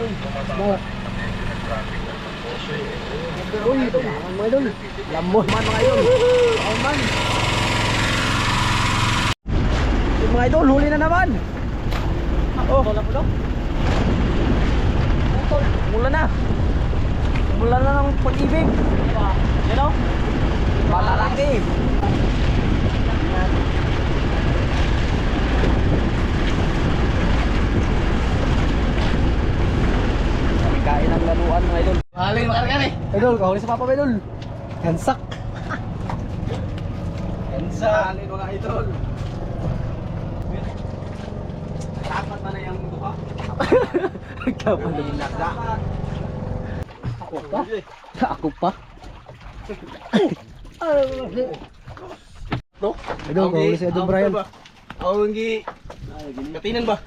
Smoke. Uy, mga idol. Lamon man mga idol. Man. Mga idol, huli na naman. Oh, wala po daw. Mula na. Mula na ng pag-ibig. You know? Malalaki. Kain ang laruan mga idol. Maling makarga eh. Idol, kahuli sa papa idol. Gansak. Gansak. Maling mga idol. Dapat na yung duha. Kapan na binasa. Ako pa? Ako pa? No? Idol, kahuli sa idol Brian. Ako hindi. Katinan ba?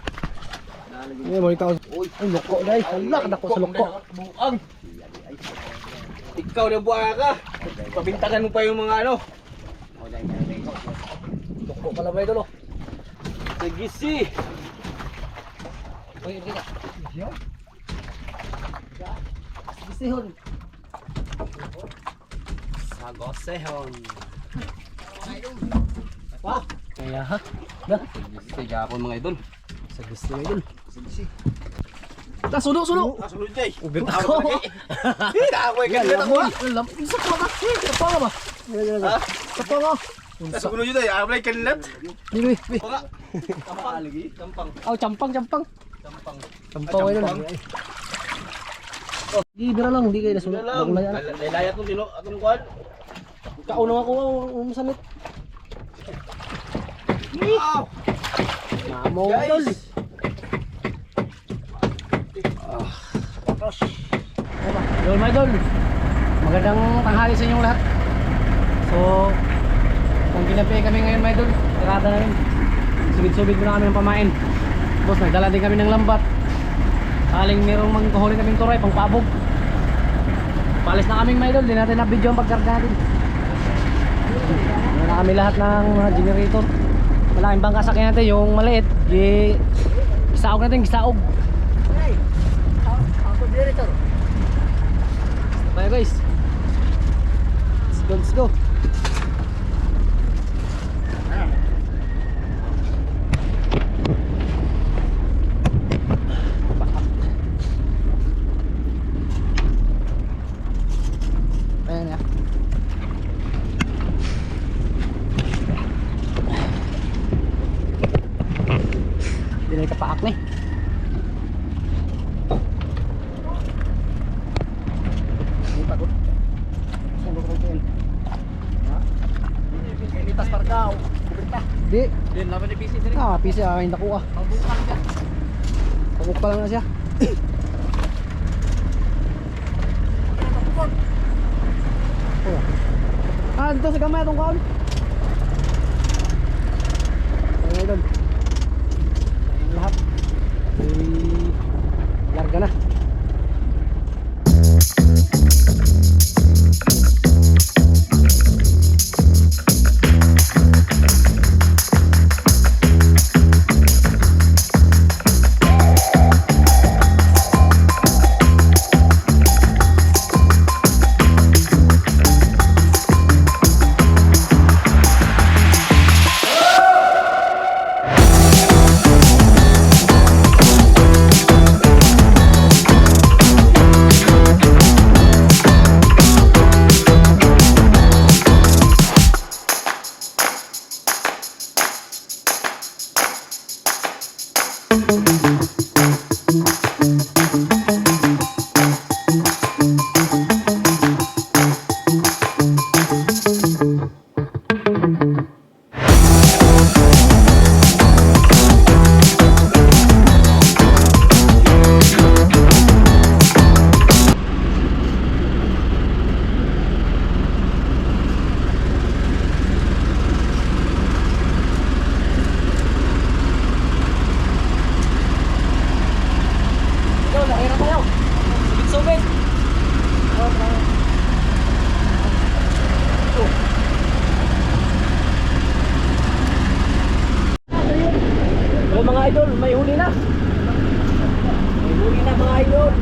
Ay, mga tao. Ay, loko dahil. Hala, kadako sa loko. Buang. Ikaw na buha ka. Pabintagan mo pa yung mga ano. Loko pala ba idol? Sige si. Uy, hindi ka. Gisihon. Sagosehon. Wah. Kaya ha? Dah. Sige ako mga idol. Sa gusto idol. Sudo. Sulod jay. Ubit ako. Hindi ako ay kanila ako. Alam, isa pa ba? Sa pa ba? Ha? Sa pa ba? Sulod jay. Ako ay kanila. Bibi. Paka. Campang lagi. Campang. Oh, campang. Campang. Campang idol. Oh, di bira lang, di kayo nasunod. Ako lang. Layat mo dilo atong kuan. Kaunang ako ang sanit. Wow. Namo idol. Idol my idol. Magandang tanghali sa inyong lahat. So, kung kinapi kami ngayon my idol, tirada namin. Subid-subid muna kami ng pamain. Boss, nagdala din kami ng lambat. Aling merong magkahuli kaming turay, pang pabog. Palis na kaming my idol, di natin na video ang pagkarga natin. Wala na kami lahat ng generator. Malaking bangka sakyan natin, yung maliit. Gisaog natin, gisaog. Generator. Bye guys. Let's go. Ayan ya. Hindi na kapaak na eh. Litas pargaw. Kuberta. Di. Din laban ni PC sini. Ah, PC ah, hindi ko ah. Pagbukan ka. Pagbukan pa lang na siya. Oh. Ah, dito sa gamay itong kaon. Ayan doon. Lahat. Larga na. idol, may huli na. May huli na mga idol.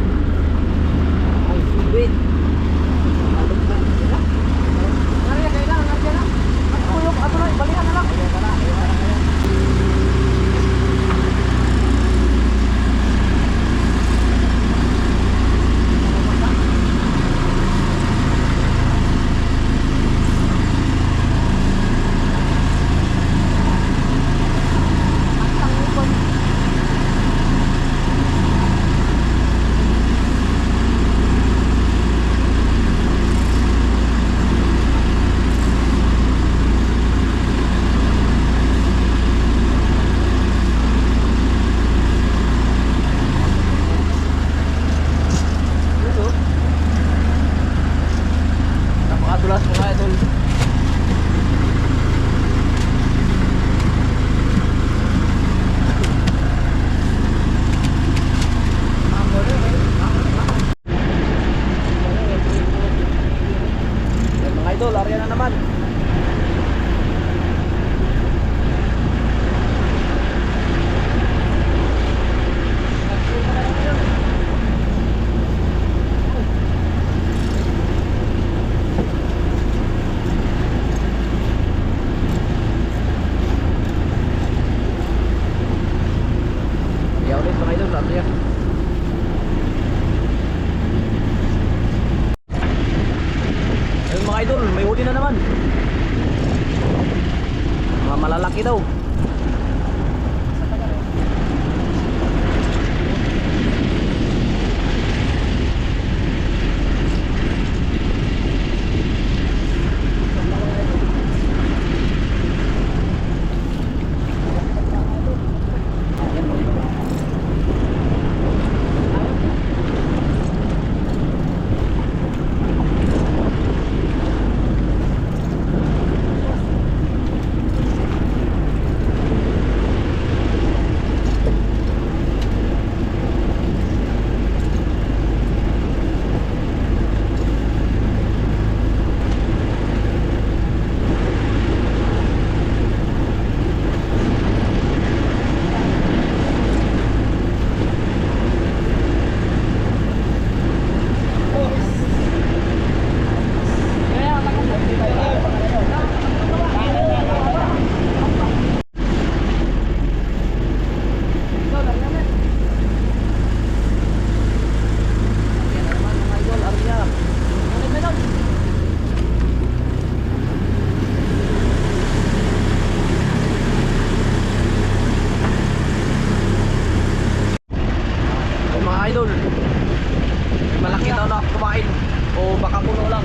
malaki daw na kumain. O baka puno lang.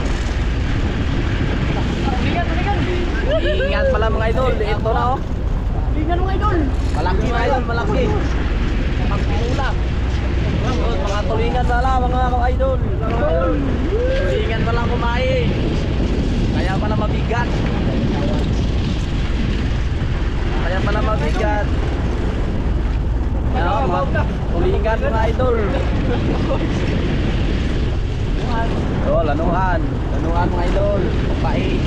Ingat pala mga idol. Ito na oh. Tingnan mga idol. Malaki mga idol, malaki. Pagpuno lang. Mga tulingan pala mga idol. Tulingan pala kumain. Kaya pala mabigat. Kaya pala mabigat. Tulingan mga idol. Oh, lanuhan. Lanuhan mga idol. Pait.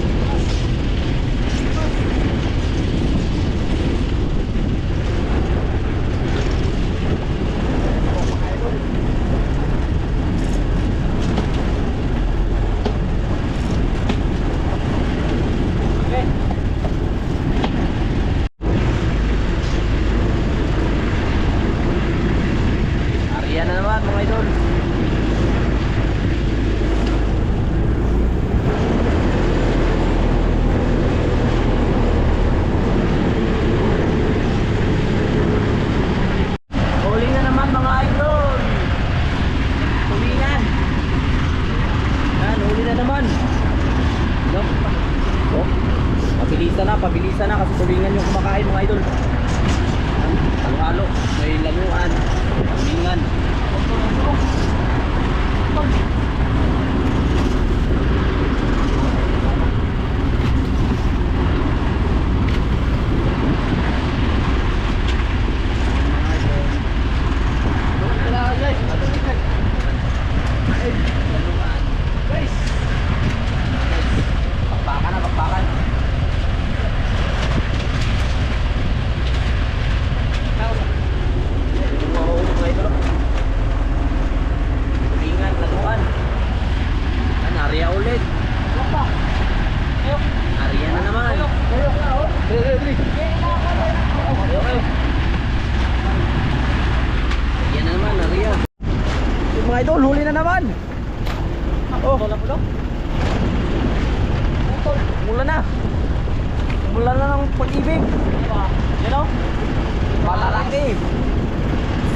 Ariyan na naman mga idol. Huli na naman mga idol. Tulingan. Yan, huli na naman. No? Oh, pabilisan na kasi tulingan yung kumakain mga idol. Halo-halo, may lanuan, tulingan. Bakbakan na, bakbakan. Wow, mga idol. Tulingan, lanuan. Yan, area ulit. Area na naman. Area na naman, area. Yung mga idol, huli na naman. Oh, mula na. Mula na ng pag-ibig. You know? Malalaki.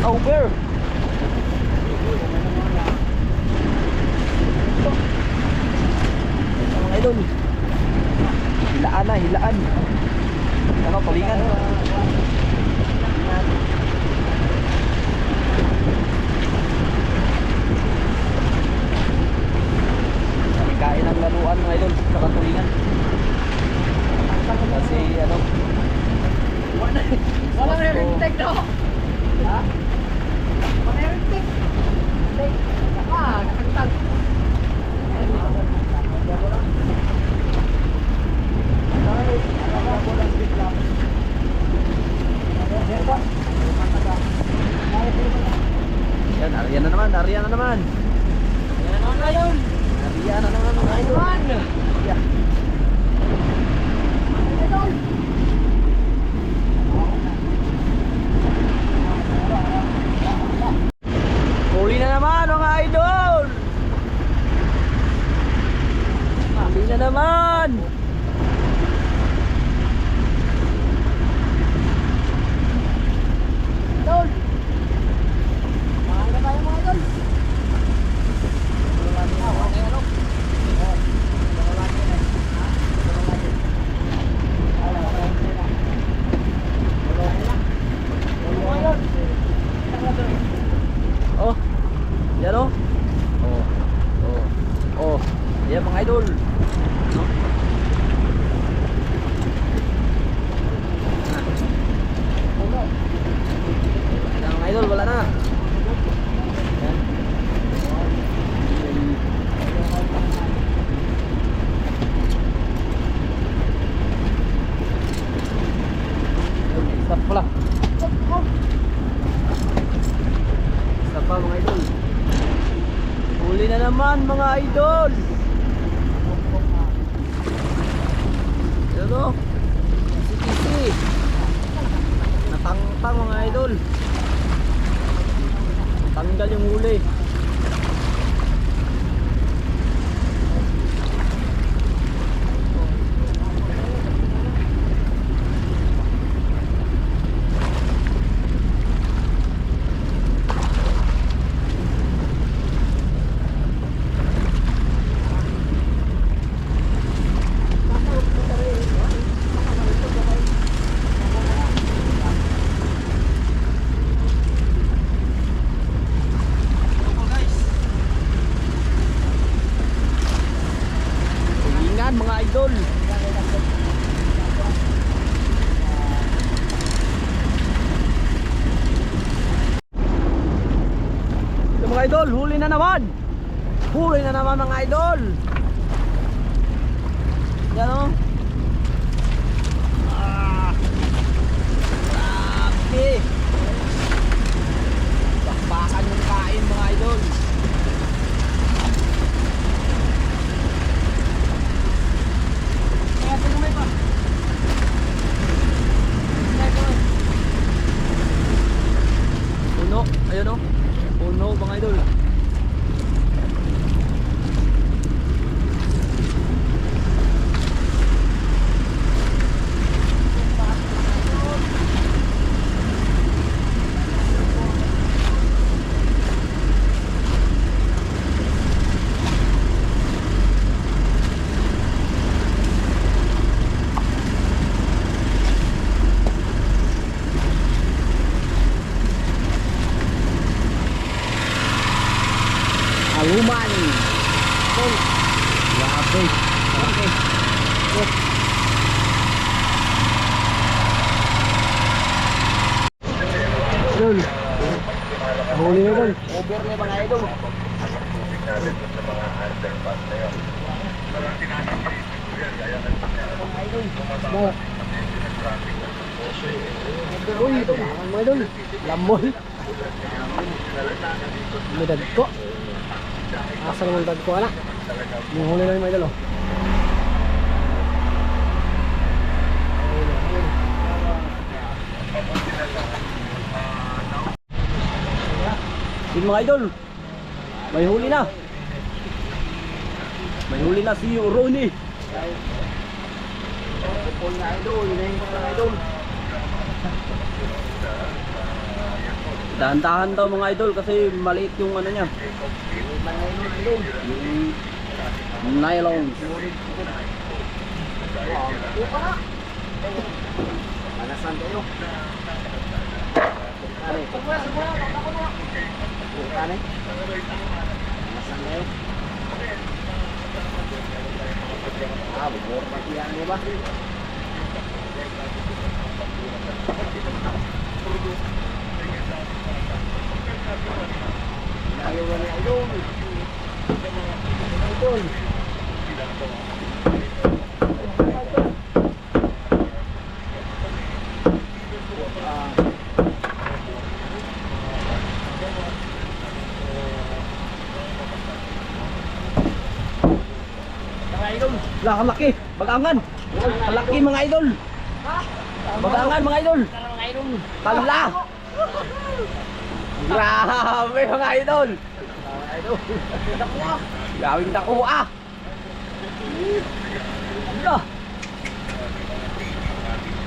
Over. Mga idol. Hilaan na, hilaan. Ano, tulingan. Kain ang laruan mga idol, saka tulingan. Kasi ano, Walang narinig daw. Ha? Walang narinig. Nakakantag. yan, Arya na naman, Arya na naman. Arya na naman mga idol. Yeah. Huli na naman mga idol. Huli na naman. Idol. Mahanga tayo mga idol. Oh, yan oh. Oh, oh, oh. Yan mga idol. No? Yan mga idol, wala na. Yan. Stop pala. Stop pa mga idol. Huli na naman mga idol. Ito. Kisi-kisi. Natangtang mga idol. Tanggal yung huli. mga idol, huli na naman. Huli na naman mga idol. Yan o. Grabe. Bakbakan yung kain mga idol. Kaya tingumay pa. Puno, ayun o. Puno mga idol. Aluman. Grabe. Okay. Idol. Huli na idol. Over na mga idol. Ba. Uy, mga idol. Lamoy. May dagko. Asa naman dagko anak. Yung huli na yung mga idol oh. Yun mga idol. May huli na. May huli na si Ronnie. Dahan-dahan daw mga idol kasi maliit yung ano niya. Yung nylon. Manasan kayo. Manasan kayo. Bubur pati yan ba? Ayaw na idol. Idol. Lah, kalaki. Bagangan. Kalaki mga idol. Bagangan mga idol. Tala. Grabe mga idol. Gawing takua. Ano?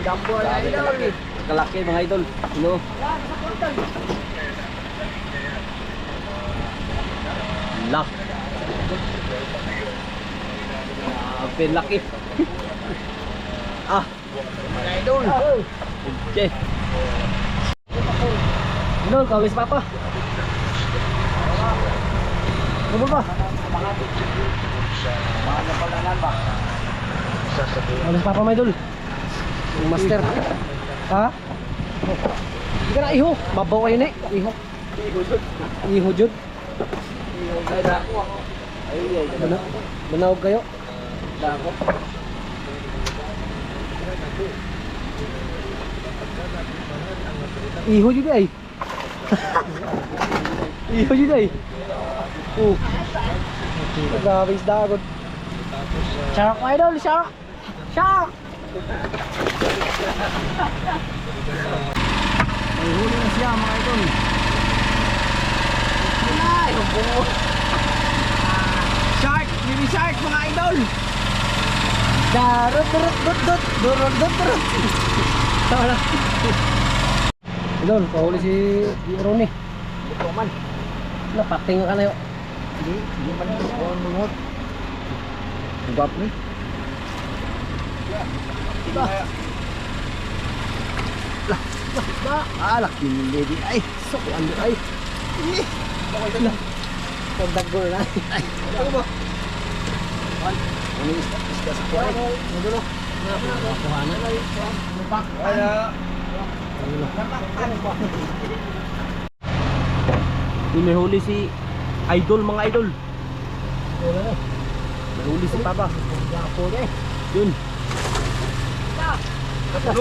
Dampo na idol. Kalaki mga idol. Hello. Lah. Grabe laki. Mga idol. Okay. Idol, kawis papa. Ano ba? Kawis papa mga idol. Yung master. Ha? Hindi ka na iho. Mabaw kayo na iho. Iho jud. Banawag kayo. Dako. Iho jud ay. Iho jud ay. Grabe isda agad. Shark idol, shark. Shark. May huli na siya mga idol. Ay, bungo. Shark, mini shark mga idol. Darot durot dot dot durot dot durot. Tawala. Idol, kahuli si Ronnie. Ito man. Napating ka na yun. Hindi man yung bungot. Ubap ni. Laki yung lady. Ay, So, ano ay? Pagdago na. ano ba? Ano isda sa kuwan? Ano no? Nakuhanan. Kaya Di may huli si Idol mga idol. Wala na. Nahuli si Papa. Ako na eh. Yun.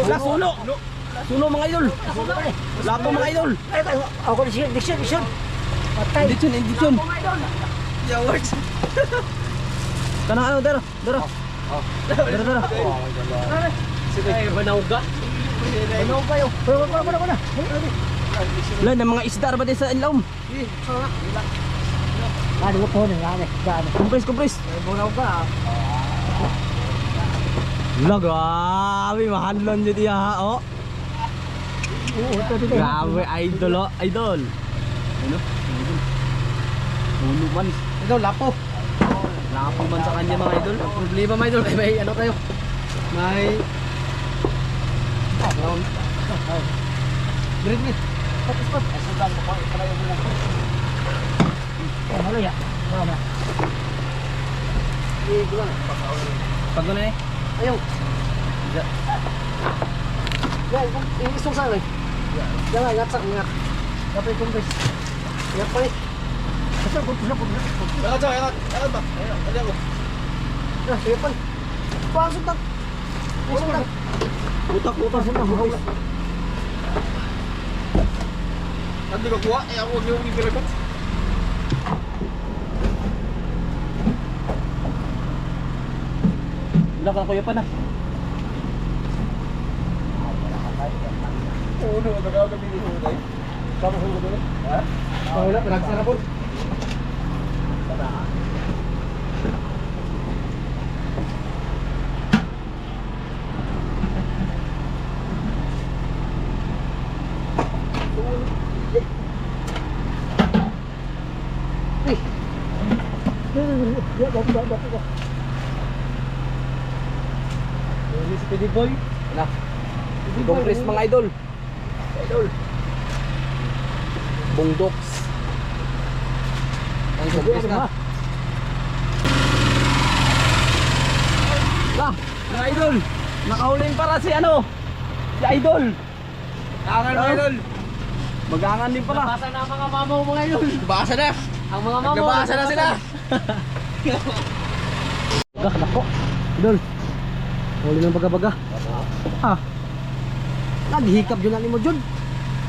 La suno. Suno mga idol. Lapo mga idol. Ako na siya, diksyon. Patay. Indisyon. Yeah, words. Kanang ano, dara. Dara. Sige, banawga. Banawga yun. Wala ko na. Wala na mga isda ba din sa ilaw? Ano ko po na, gano'n. Kumpres. Banawga. Wala, grabe. Mahalon nyo diya ha, oh. Grabe, idol, oh. Idol. Ano? Ulo man. Ikaw, lapo. Lapo man sa kanya mga idol. Ang problema mga idol, may ano tayo. May... Green meat. Spot. Asudan mo ko, ikalayo mo lang. Halo ya. Wala. Pag na eh. Ayaw. Ya, isong sa rin. Jangan, ngatsak nga. Dapat yung kumpres. Yan pa rin. Asa, kumpres. Yakad ba? Ayun ako. Sige pa. Pasok na. Pasok na. Utak. Nanti ko kuha, ako yung ibirabot. Wala ka kuya pa na. Uno, nagawag kami dito tayo. Sama sa ulo doon. Ha? Wala, pinagsara po. Ini si Pidi Boy. Wala. Kumpres mga idol. Bungdoks. Ang kumpres na. Lah, mga idol. Nakauling para si ano? Si idol. Angan mga idol. Mag-angan din pala. Nabasa na ang mga mamaw mga idol. Nabasa na. Ang mga mamaw. Nabasa na sila. Nako. Idol. Huli ng baga-baga. Ah. Naghihikap yun ani mo Jud.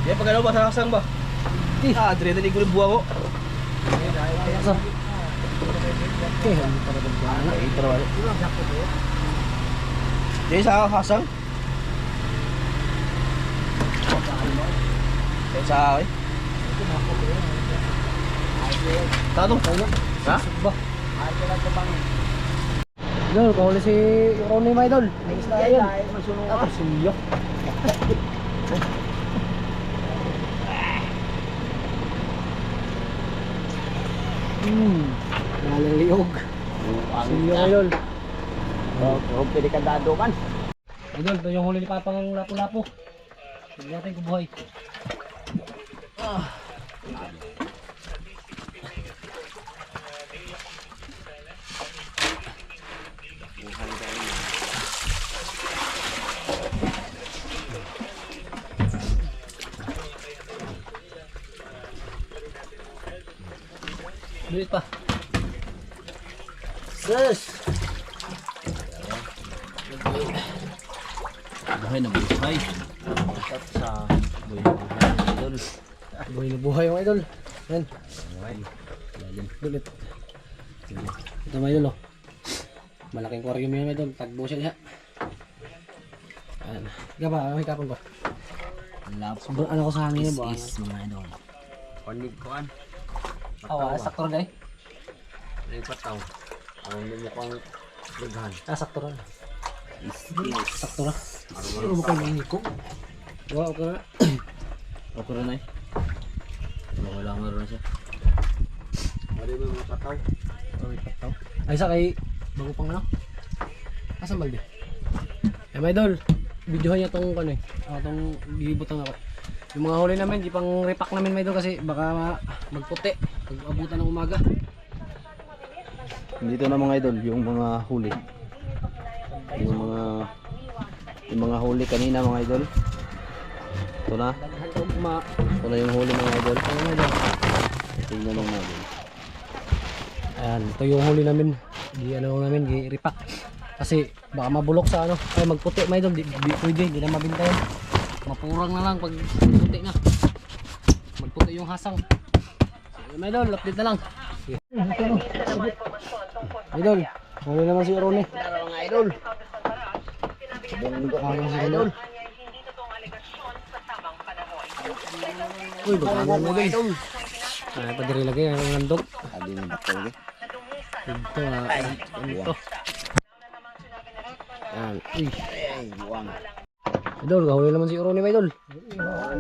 Eh, pag ano ba sa kasang ba? Adrenaline ko yung buha ko. Sa. Okay, hindi para bagana. Ito na wala. Diyan sa kasang? Diyan sa akin? Tanong? Ha? Ba. Idol, kahuli si Ronnie mga idol. May isda yan. Ako siyo. Naliliog. Siyo idol. Huwag pwede ka dado man. Idol, ito yung huli ni Papa ng lapu-lapu. Hindi natin kubuhay. Bilit pa. Sus! Buhay na buhay. At sa buhay na buhay idol. Buhay na buhay yung idol. Yan. Buhay. Bilit. Ito mga idol oh. Malaking aquarium yun idol. Tagbo siya niya. Ayan. Ika ba? May kapon ba? Sobrang ano ko sa hangin ba? Mga idol. Panig ko an. Awa, sakto rin eh. Lipat tao. Ang mukhang lughan. Sakto rin. Is. Sakto rin. Ano mo kayo mainit ko? Wala ko na. Okay na eh. Wala nga rin siya. Mali mo mga pataw. May pataw. Ay sa kay bago pang ano? Asan balde? Eh my idol, videohan niya tong ano eh. Tong gilibutang ako. Yung mga huli namin, di pang repack namin my idol kasi baka magputi. Pag-abutan ng umaga. Dito na mga idol, yung mga huli. Yung mga huli kanina mga idol. Ito na. Ito na yung huli mga idol. Tingnan lang natin. Ayan, ito yung huli namin. Gi-ripak. Kasi baka mabulok sa ano, ay magputi may idol, di pwede, di na mabinta yun. Mapurang na lang pag magputi na. Magputi yung hasang. So, may idol, update na lang. Sige. Idol, huli naman si Ronnie. Mga idol. Ano si Idol? Uy, baka mo idol. Ay, padiri lagi ang nandog. Abi na bakto lagi. Ito ito. Yan. Uy. Ay, buwang. Idol, kahuli naman si Ronnie may idol.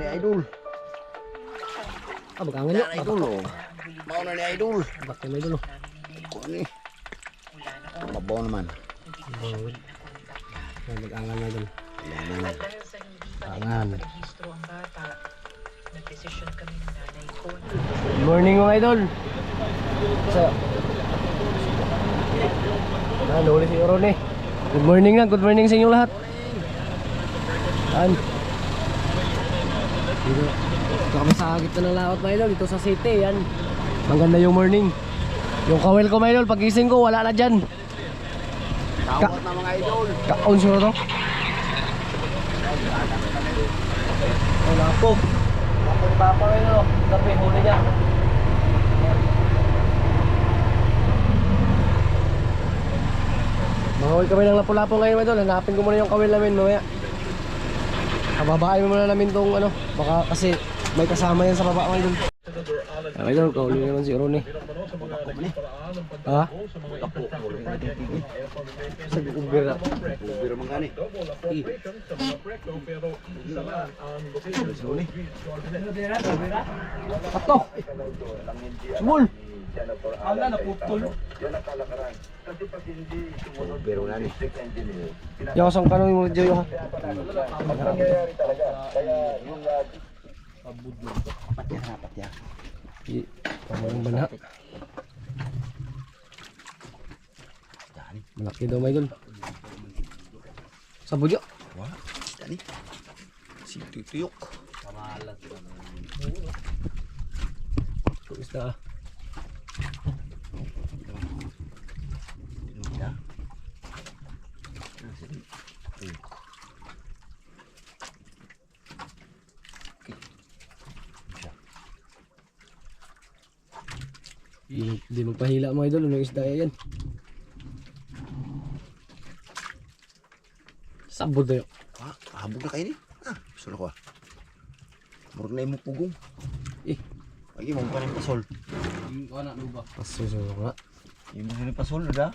Ni idol. Ah, bagangan nyo. Idol oh. Mao na ni idol. Bakit may idol? Ko ni. Mabaw naman. Bawal. Yan, bagangan may idol. Yan. Bagangan. Good morning mga idol. So, huli si Ronnie. Good morning na, good morning sa inyo lahat. Yan. Dito kami sa gitna ng laot mga idol, dito sa city, yan. Maganda yung morning. Yung kawel ko mga idol, pagising ko, wala na dyan. Tawag na mga idol. Kaon siguro to? Wala po. Papa mga idol, gabi, huli niya. Mangawil kami ng lapu-lapo ngayon mga idol, hanapin ko muna yung kawel namin mamaya. Kababain mo muna namin tong ano, baka kasi may kasama yan sa baba mga idol. Okay idol, kauli naman si Ronnie. Ha? Sa Uber na. Uber man gani. Pato! Sumul! Ala na putol. Uber man gani. Yung sang kanong mo dyan ha? Dapat ya. Pamang bana. Malaki daw may idol. Sa budyo. Wah, dani. Si tuyok. Tulis na. Ya. Di magpahila mga idol, ano isda yan? Sabod na yun. Ah, habog na kayo ni. Ah, gusto ko ah. Murag na yung pugong. Eh, Lagi mo pa ng pasol. wala na ba? Paso nga. Yung mo ni pasol na.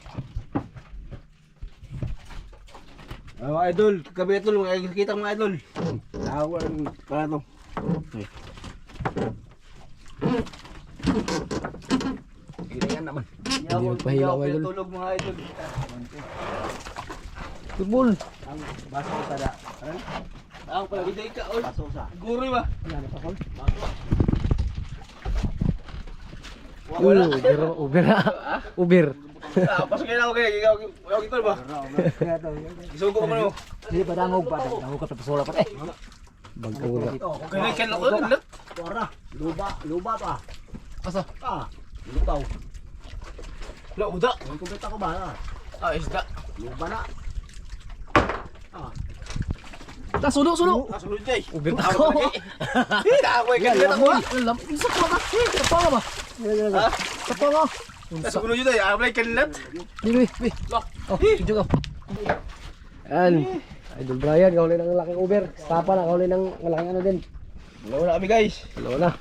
Mga idol, kagabi idol, mga kita mga idol. Nakawala para to. Ginayan naman. Hindi magpahila mga idol. Tulog mga idol. Football. Ang baso sa da. Ang pala biday ka ol. Pasol sa. Guri ba? Uber na. Uber. Ah, pasok kayo ako kaya gigaw kita ba? Isugo ko mo. Hindi pa dangog pa. Dangog ka tapos wala pa eh. Bagong na. Okay na kan ako lut. Tora, luba pa. Asa? Ah, lubaw. La uda. Ang kumpeta ko ba? Ah, isda. Luba na. Ta sulo. Ah, sulod jay. Uber na Ako. ako. Ako kan kita ko. Alam, isa pa ka. Sa pa ba? Ha? Sa pa ka. Sa kuno jud ay ablay kan lut. Dili, bi. Oh, video ka. Yan. Idol Brian, kauli ng laking Uber. Stapa na, kauli ng malaking ano din. Wala kami guys. Hello na.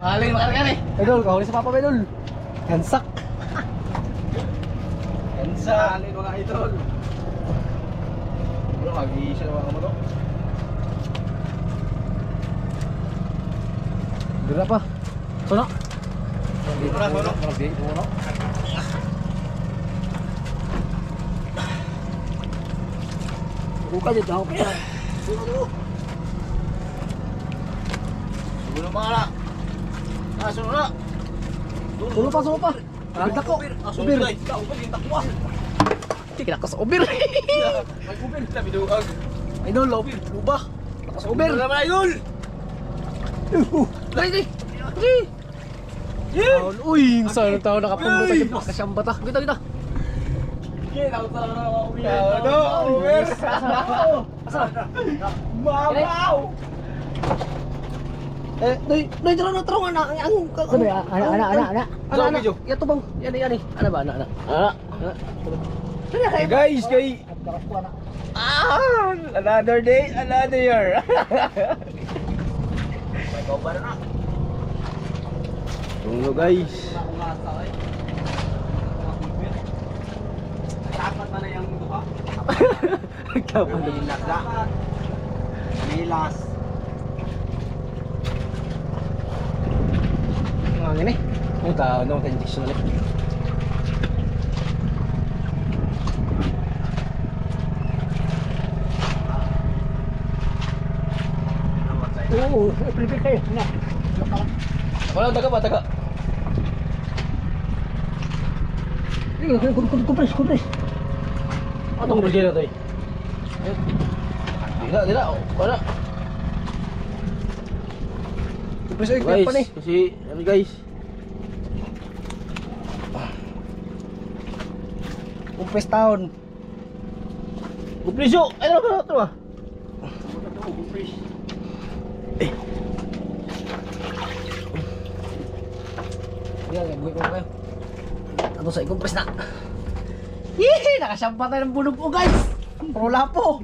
Maling makargan eh. Idol, kauli sa papa Idol. Hansak. Kansa. Maling mga idol. Bro, mag-iisa naman mo to. Dira pa. Sono. Sono. Buka dito ako kaya. Sulo mga na. Ah, sulo na. Sulo pa. Bigta ko. Uber. Uber yung takwa. Tigil ako sa Uber. May Uber. Sabi duwag. Idol, Uber. Luba. Ako sa Uber. Uber naman idol. Dali. Taon. Uy, saan taon nakapundo tayo po. Kasyamba ta. Kita, kita. Doy, tara na. Sabi, ana. Ana. Yato bang. Yani. Ana ba, ana. Guys, another day, another year. Tunggu guys. Dapat na yung duha. Kapan. Milas. Ang ini. Ang tao no condition ulit. Oo, prepare kayo. Na. Wala taga. Kumpres. Atong bigyan na tayo. Dila. Wala. Kumpres ay Guys, pa ni. kasi guys. Kumpres taon. Kumplisyo. Ay, ano ba? Yan, gagawin ko kayo. Tapos ay kumpres na. Yee! Nakasyampa tayo ng bulog po guys! Pro lapo!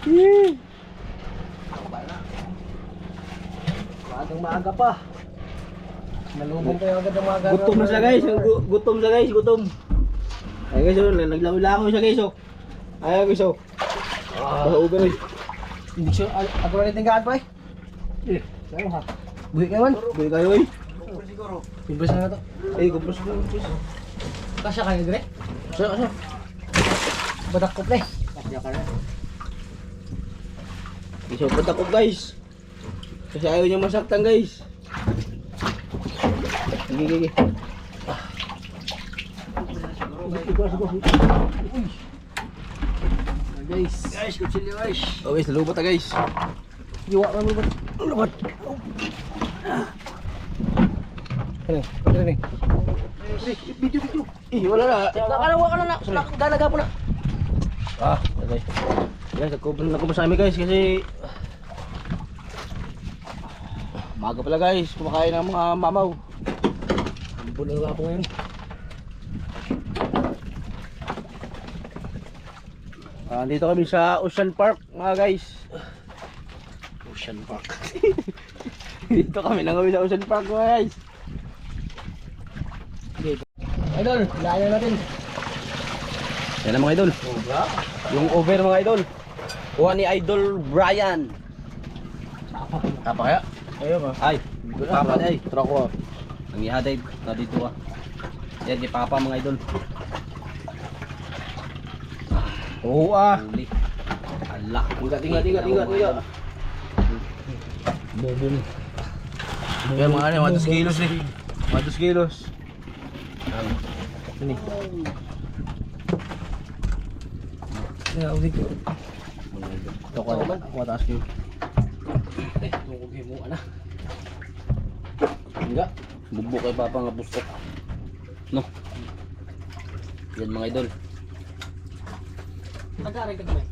Yee! Maagang maaga pa. Nalubong tayo agad ng maaga. Gutom na siya guys. Gutom. Ay guys, naglawi-lawi siya guys. Ay guys. Uber eh. Hindi siya, ako na tinggaan pa eh. Sa'yo ha. Buhi kayo man. Buhay kayo eh. Kumpres na na to. Ay, kumplis. Kasya kayo dire? Siya. Badak ko pre. Isang patakot guys. Kasi ayaw niya masaktan guys. Gigi. Guys, kutsilyo guys. Oh guys, nalubot na guys. Iwa ka mo ba? Lubat. Ano ni? Video. Wala na. Nakalawa ka na. Dalaga po na. Okay. Guys, ako masami guys kasi maga pala guys, kumakain ng mga mamaw. Puno nga po ngayon. Dito kami sa Ocean Park mga guys. Ocean Park. Dito kami sa Ocean Park mga guys. Idol, layo natin. Yan ang mga idol. Yung over mga idol. Kuha ni Idol Brian. Tapa kaya? Ayun ba? Ay, Papa ay. Tara ko. Ang ihaday na dito ah. Yan kay Papa mga idol. Oo ah. Huli. Ala. Tiga. Bobon. Yan mga ano, 2 kilos eh. 2 kilos. Ini. Nga ulit ko. Ito ko naman. Mataas kayo. Tungkol mo ana. Enggak. Bubuk kay Papa nga bustok. No. Yan mga idol. Tagarin ka gamay.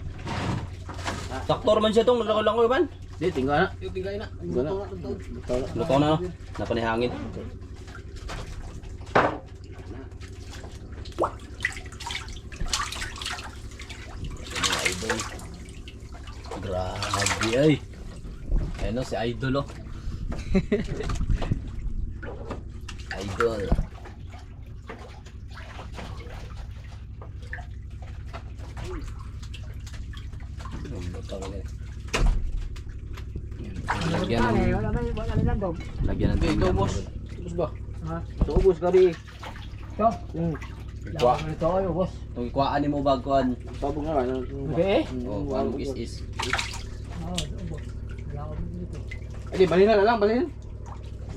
Saktor man siya tong lang ko man. Di tinggal na. Yung tingay na. Luto na no. Napanihangin. Idol. Grabe ay. Ano si Idol oh. Idol. Lagyan ng Ito boss. Ubus ba? Ha? Ito ubus gabi. Ito. Kwa. Ito kayo boss. Itong ikuhaan ni mo baguan. Sabog nga. Okay. Oh, kuhaan mo is. Adi, balina na lang.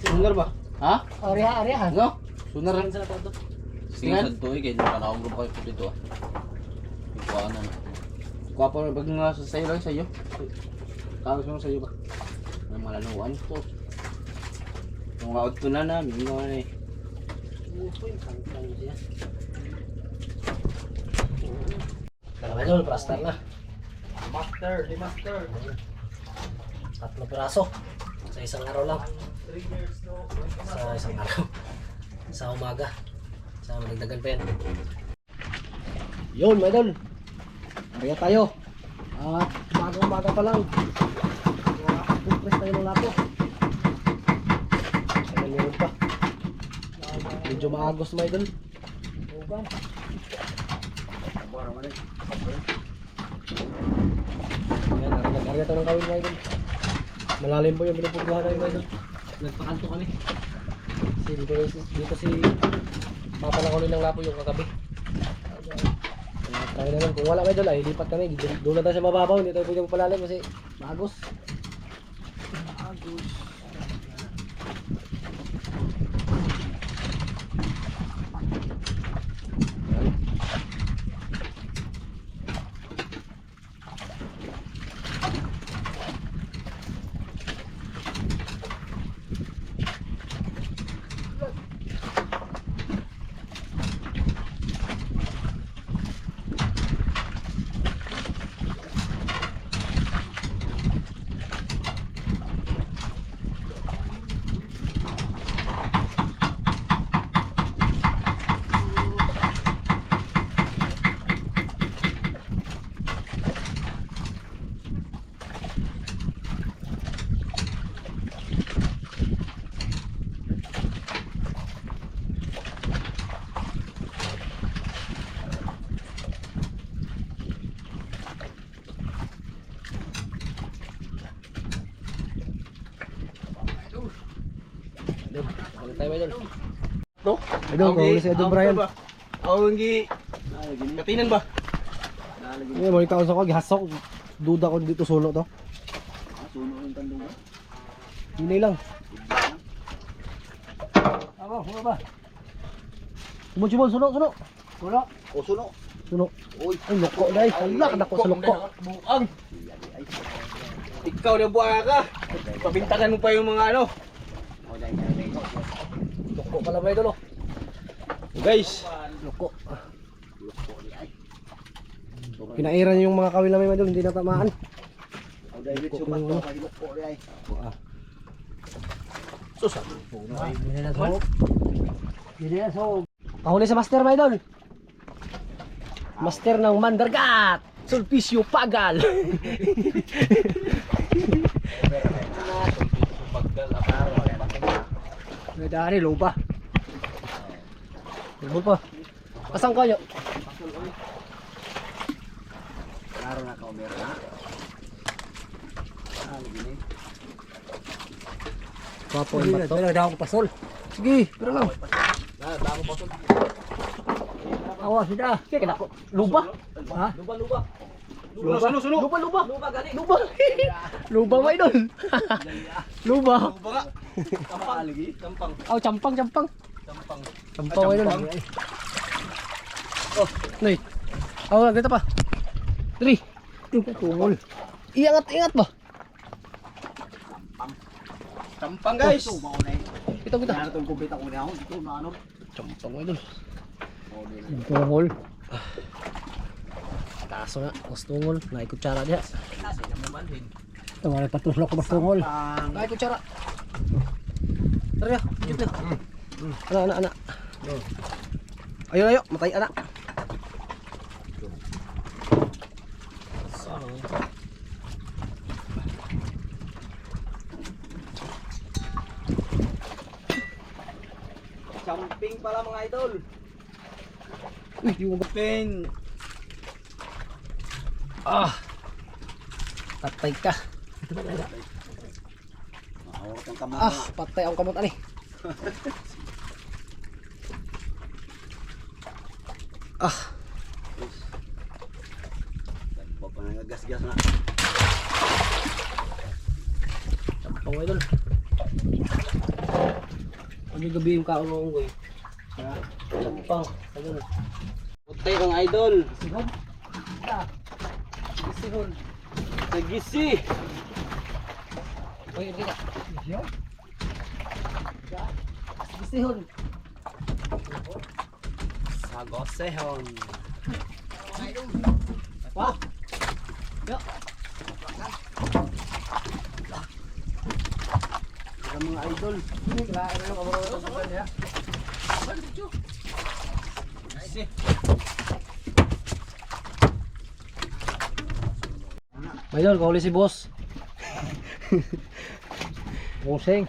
Sunar ba? Ha? Ariha. No? Sunar lang. Sige sa tuwi kaya hindi pa nakagrupo kayo po dito ah. Ikuhaan na. Kuha pa pag nga sa sayo lang sa'yo. Kalos mo sa'yo ba? Ang malaluan ko. Kung out ko na namin, yun eh. Mga idol, plastar na. Master, di master. 3 piraso. Sa isang araw lang. 3 years no. Sa isang araw. Sa umaga. Sa magdagdagan pa yan. Yun, mga idol. Ariya tayo. At umaga pa lang. Compress tayo ng lapo. Kaya meron pa. Medyo maagos, mga idol. Ayan, nag-arya tayo ng kawin, mga idol. Malalim po yung pinupugluhan namin, mga idol. Nagpakanto kami. Kasi dito si Papa na ng lapo yung kagabi. Tayo na lang, kung wala mga idol ay lipat kami. Doon na tayo sa mababaw, hindi tayo pwede magpalalim kasi maagos. Ano tayo, mga idol? No? Idol, kahuli si Idol Brian. Ako hindi. Katinan ba? Ngayon, mga ikaw sa ko, gihasok. Duda ko dito suno to. Suno yung tandong ba? Hinay lang. Aba, huwag ba? Sumon, suno. Suno. O suno. Suno. Uy. Ay, loko dahil. Hala, kadako sa loko. Buang. Ikaw na buha ka. Pabintangan mo pa yung mga ano. Loko pala, mga idol, oh. Guys. Loko. Pinairan yung mga kawil namin, mga idol, hindi natamaan. Susah. Pahuli sa master, mga idol. Master ng Mandargat. Sulpicio Pagal. Dari lupa. Lupa. Pasang kayo. Klaro na ka meron na. Gini. Papo yung bato. Daw ko pasol. Sige, pero lang. Damo pa sul. Awas sudah. Kaya kena ko. Lupa. Ha? Luba. Lupa. Lupa. Luba gani. Lupa. Lupa may doon. Lupa. Luba ka. Kampang lagi. Kampang. Oh, campang. Kampang. Campang may doon. Oh, nih. Oh, kita pa. Dali. Tumul. Iangat ba? Kampang guys. Kita. Ano tong kumpita ko niya ako dito na ano. Campang may doon. Tungol. Kaso na, tungol. Naik kutsara dia. Kasi na mo manhin. Tawari patuslok ko mas tungol. Naik kutsara. Tara ya, gitu. Anak. Ayo, matay anak. Camping pala mga idol. Uy, yung Camping. patay ka. Mahawak ang kamay. Patay ang kamot ani. Bapak nang gas-gas na. Campang idol. Ano gabi yung kaunong-unggoy? Campang. Ayun. Putay ang idol. Sihon. Sagisi. Uy, hindi ka. Gustihon. Sagosehon. Wah. Yo. Ang mga idol. Ini kailangan ng kabarong sa kanya. Maydol, kahuli si boss. Busing.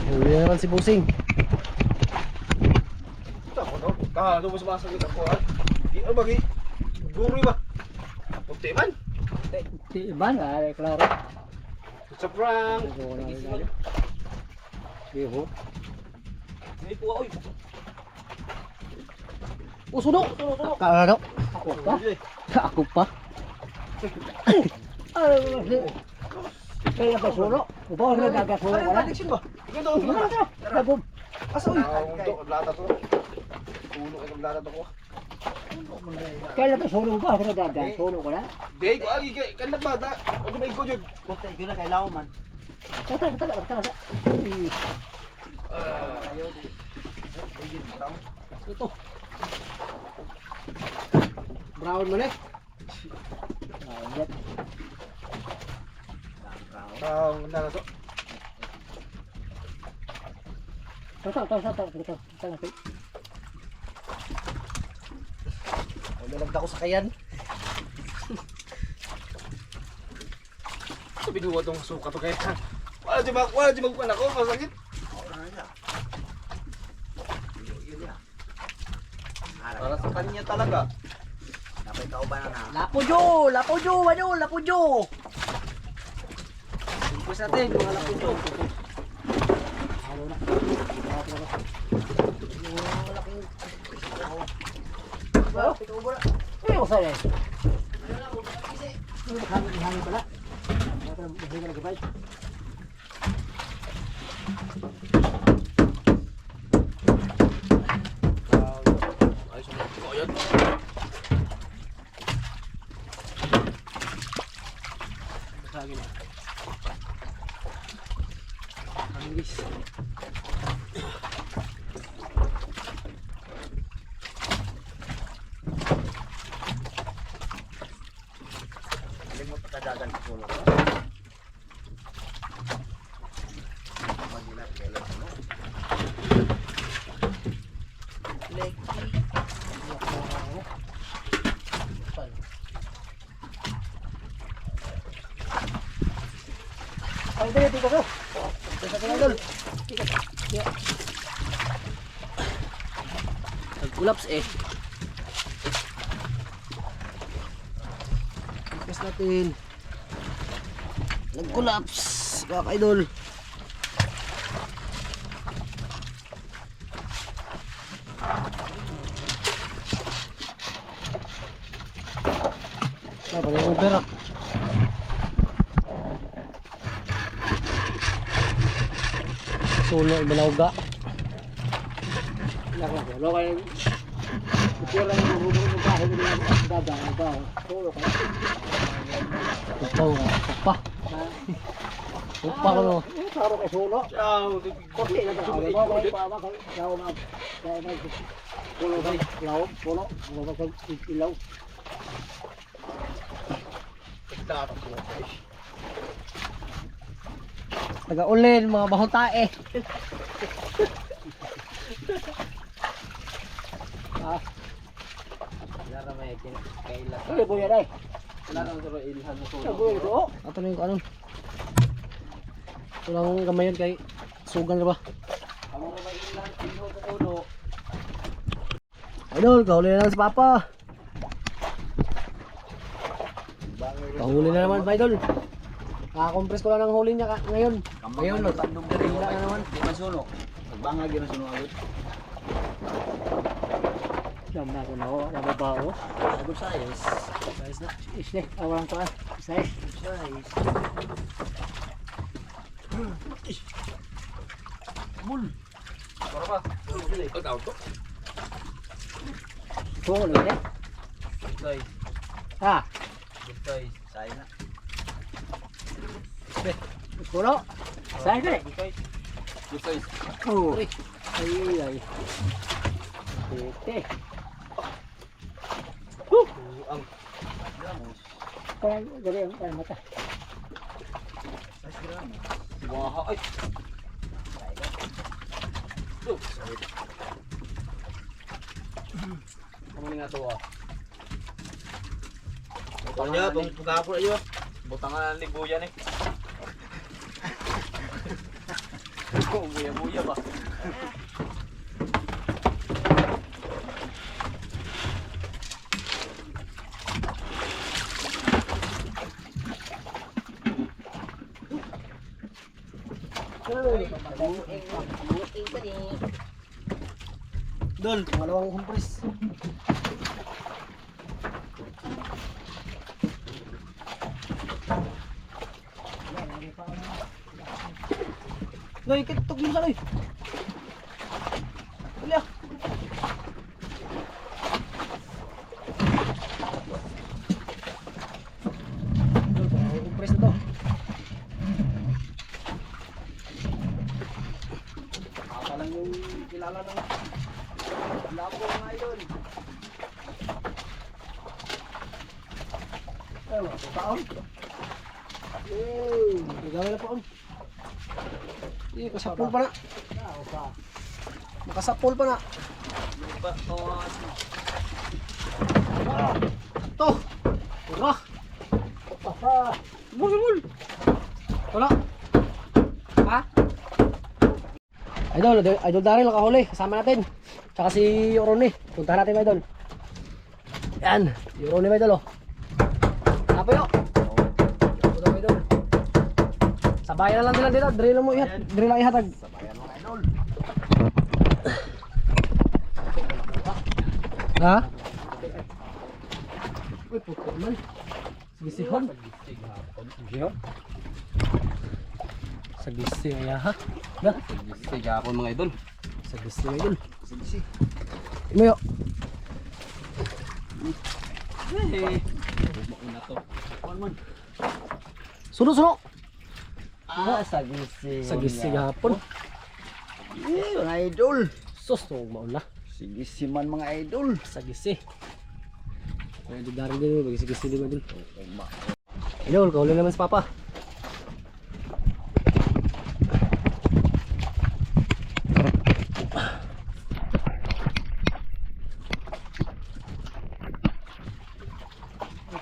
Huli na naman si Busing. Ito mo sumasagit ako ha. Di ano bagi? Guri ba? Punti man. Di ba na? Klaro. Sa prank. Iho. Hindi po oy. Suno! Kalaro. Ako pa? Ako pa? Kaya pa suno? Ubaw na gagasuno ka na? ba? Ikaw daw. Kabog. Asa uy? Lata to. Puno ang lata to ko. Kaya pa suno ba? Ako na gagasuno ka na? Dey ko agi kay kan bata. Ano ba ikaw jud? Basta ikaw na kailangan man. Tata. Ito. Brown man eh. Ang lata to. Tata. Nalagda ko sa kayan. Sabi duwa tong suka to kaya. Wala di magkuan ako masakit. Para sa kanya talaga. Napay kauban na. Lapujo! Impus natin mga lapujo. Ano sa yan? Hangin pala. Hangin ka lagi Dagan ko. Ay, dito ko. Nag-collapse eh. Ipes natin. Nag-collapse. Mga idol. Pag over ah. Sulo, ibalawga. Wala kayo. Ito lang yung buburo mo pa. Hindi lang dadaan ba. Sulo ka. Upa. Upa ko no. Saro kay sulo. Ciao. Kunti na ba? Ano ba pa ba kay daw na. Kaya na. Pulo kay law, pulo. Ano ba kay ilaw? Taga-ulin, mga bahong tae. Lara may kailan. Ano po yan ay? Wala nang suro ilhan mo Ano po yan ito? Ato na yung kanon. Walang gamayon kay sugan na ba? Amo na may ilhan ilho sa ulo. Idol, kahuli na lang si Papa. Kahuli na naman, Idol. Kaka-compress ko lang ng huli niya ngayon. Ngayon nagtandog na rin Wala na naman. Di man suno. Nagbangag yun ang suno agad. Siyam na ako na ako, nababao. Agad size. Size na. Isne, awalang pa. Size. Size. Bul. Para ba? Ikaw daw to. Ito, ulit eh. Size. Ha? Size. Size na. pre. Puno. Saan ko eh? Good size. Oh. Ay. Tete. Ang Parang gari ang mata. Waha ay. Kamu nga to ah. butang niya, itong pagkapon na yun. Butangan ng libuyan eh. Buya-buya ba? Dol, malawang humpres. Loy, kitok mo sa loy. Wala. Dol, malawang humpres na to. Ako lang yung kilala ng lapo mga idol. Ay, mga taon. Yay! Nagawin na po. Kasapul pa na. Makasapul pa na. To. Ura. Mul. Wala. Ha? Idol Daryl nakahuli. Kasama natin. Tsaka si Yorone. Puntahan natin idol. Yan. Yorone idol oh. Apa yun? Idol. Sabayan na lang nila dito. Drill mo ihat. Drill lang ihatag. Sabayan mga idol. Ha? Uy, puto man. Sagisihon. Sagisihon. Sagisih ya ha. Dah. Sige ako mga idol. Sagisih idol. Sagisih. Imo yo. Mauna to. Man. Suno. Sagisi. Sagisih hapon. Mga idol. Sus to mauna. Sigisi man mga idol. Sagisih. Kaya di darin din bagi sagisih din idol. Idol, kauli naman si Papa.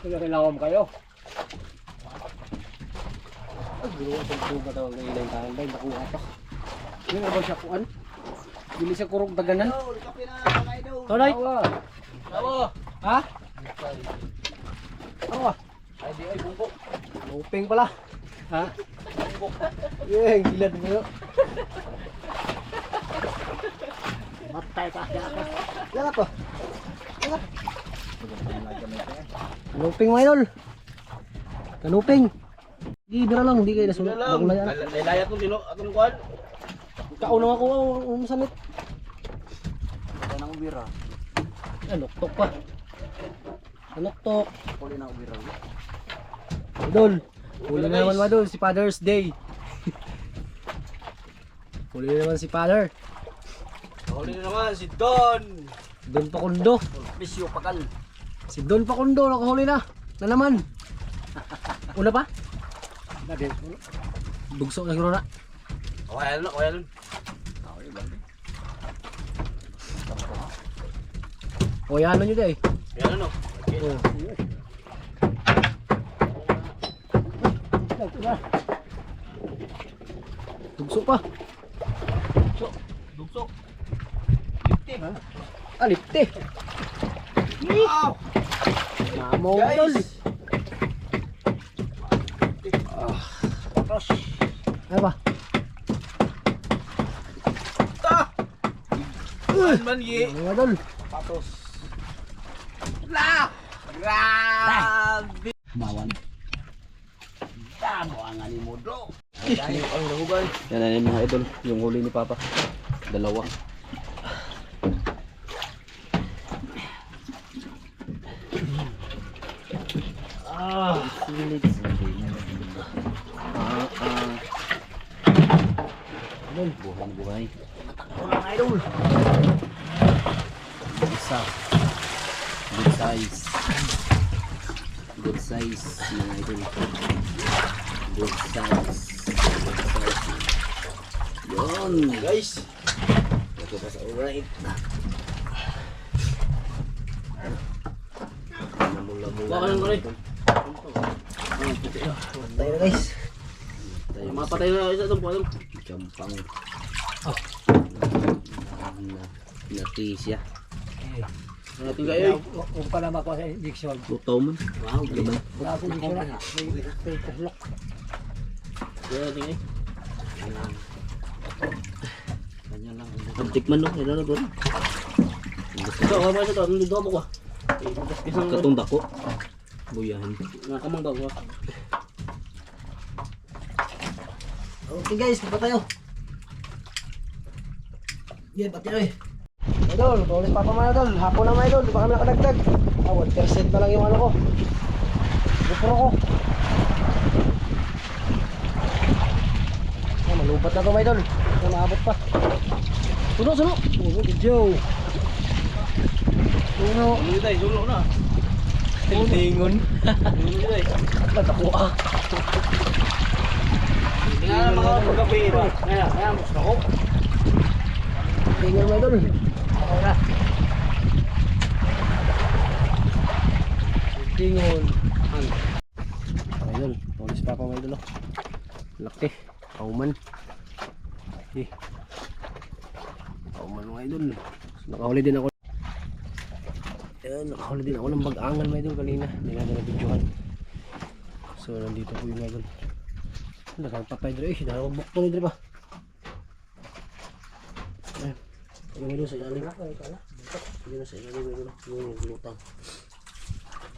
Kailangan kayo. Ay, guluan sa buga daw ng ilang tahan ba, nakuha pa. Hindi na ba siya kuan? Bili siya kurog daganan. Tolay! Tawo. Ha? Awa. Ay di ay bungko. Uping pala. Ha? Eh, gilad mo yun. Matay ka siya ako. Yan ako. Yan. Kanuping mga idol. Kanuping. Di bira lang, di kayo nasunod. Layat mo dino atong kuan. Kaunang ako ang sanit. Ito nang ubira. Anoktok pa. Anoktok. Puli na ubira. Idol. Huli na naman madol si Father's Day. Huli na naman si Father. Huli na naman si Don. Don Pakundo. Bisyo pakal. Si Don Pakundo nakahuli na. Na naman. Una pa? Bugso na siguro na. Okay nun. O yan nyo dyan eh. Yan ano? Oh. Bugso pa. Dugso. Ah, lipte. Wow! Mamo idol. Ano ba? Ta! Man ye. Ano idol? Patos. La! Grabe! Mawan. Tamo ang animudo. Ang lahugay. Yan na yung mga idol, yung huli ni Papa. Dalawa. Idol. Buhay na buhay. Mga idol. Isa. Good size. Good size mga idol. Good size. Good size. Yun. Guys. Ito pa sa alright. Mula-mula. Baka lang rin. Tayo na guys. Mapatay na isa itong puwalong. Gampang. Natisya. Natin kayo. Huwag pa na makuha sa injection. Luto man. Wow, galing. Wala akong injection na. May kaslok. Natin kayo. Kanya lang. Antik man no. Kaya na doon. Ito, kama ito. Nandito ako ko. Isang Katong dako. Buyahan. nakamang daw ko. Okay guys, pa tayo. Yeah, pati na eh. Idol, ulit pa mga idol. Hapon na mga idol, di pa kami nakadagdag. 1% na lang yung ano ko. GoPro ko. Malubat na to mga idol. Maabot pa. Suno, suno. Video. Suno. Hindi tayo, sulo na. Tingon. Hindi tayo. Natakuha. Tingnan na mga pagkapi ba? Kaya, gusto ko. Tingon mga idol. Ako na. Tingon. Idol, tulis pa mga idol. Laki. Kauman. Kauman mga idol. Nakahuli din ako. Ayan, nakahuli din ako ng bag-angan mga idol kanina. Hindi natin na-videohan. So, nandito po yung mga idol. Nakapapay dito eh. Nakapabok to dito pa. Ayan. Yung idol sa ilalim. Yung sa ilalim mga idol. Yung lutang.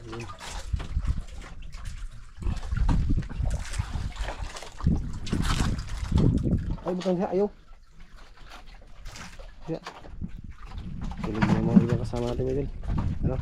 Ayan. Ay, bukan siya. Ayaw. Siya. Tulog na yung mga ibang kasama natin mga idol. Ano?